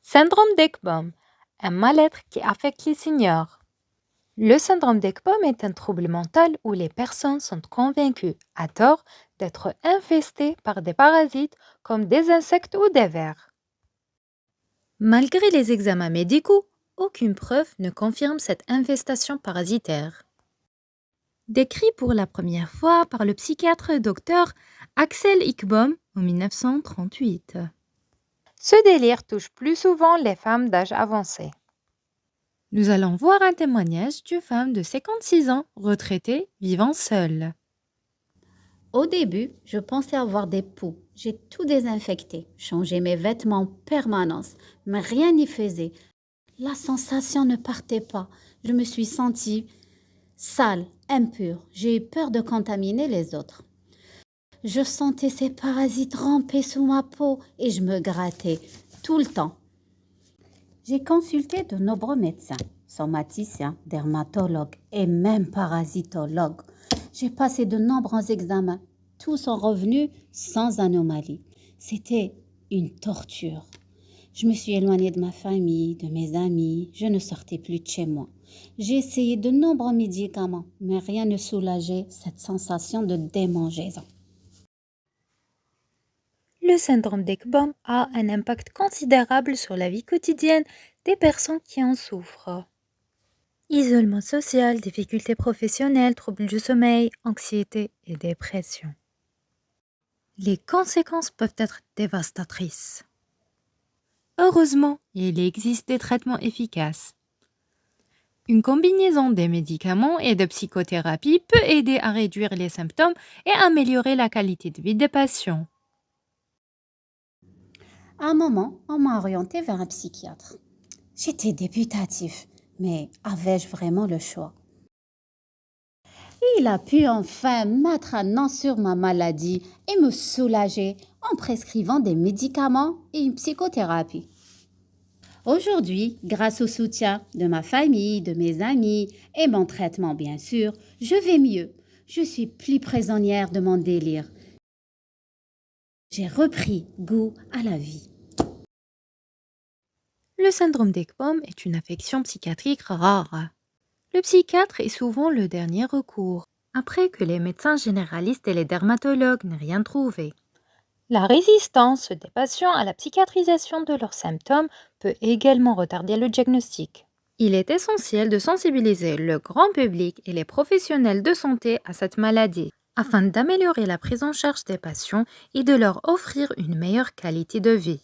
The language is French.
Syndrome d'Ekbom, un mal-être qui affecte les seniors. Le syndrome d'Ekbom est un trouble mental où les personnes sont convaincues, à tort, d'être infestées par des parasites comme des insectes ou des vers. Malgré les examens médicaux, aucune preuve ne confirme cette infestation parasitaire. Décrit pour la première fois par le psychiatre Dr Axel Ekbom en 1938. Ce délire touche plus souvent les femmes d'âge avancé. Nous allons voir un témoignage d'une femme de 56 ans, retraitée, vivant seule. Au début, je pensais avoir des poux. J'ai tout désinfecté, changé mes vêtements en permanence, mais rien n'y faisait. La sensation ne partait pas. Je me suis sentie sale, impure. J'ai eu peur de contaminer les autres. Je sentais ces parasites ramper sous ma peau et je me grattais tout le temps. J'ai consulté de nombreux médecins, somaticiens, dermatologues et même parasitologues. J'ai passé de nombreux examens. Tous sont revenus sans anomalie. C'était une torture. Je me suis éloignée de ma famille, de mes amis. Je ne sortais plus de chez moi. J'ai essayé de nombreux médicaments, mais rien ne soulageait cette sensation de démangeaison. Le syndrome d'Ekbom a un impact considérable sur la vie quotidienne des personnes qui en souffrent. Isolement social, difficultés professionnelles, troubles du sommeil, anxiété et dépression. Les conséquences peuvent être dévastatrices. Heureusement, il existe des traitements efficaces. Une combinaison des médicaments et de psychothérapie peut aider à réduire les symptômes et améliorer la qualité de vie des patients. À un moment, on m'a orientée vers un psychiatre. J'étais dubitatif, mais avais-je vraiment le choix? Il a pu enfin mettre un nom sur ma maladie et me soulager en prescrivant des médicaments et une psychothérapie. Aujourd'hui, grâce au soutien de ma famille, de mes amis et mon traitement bien sûr, je vais mieux. Je suis plus prisonnière de mon délire. J'ai repris goût à la vie. Le syndrome d'Ekbom est une affection psychiatrique rare. Le psychiatre est souvent le dernier recours, après que les médecins généralistes et les dermatologues n'aient rien trouvé. La résistance des patients à la psychiatrisation de leurs symptômes peut également retarder le diagnostic. Il est essentiel de sensibiliser le grand public et les professionnels de santé à cette maladie, afin d'améliorer la prise en charge des patients et de leur offrir une meilleure qualité de vie.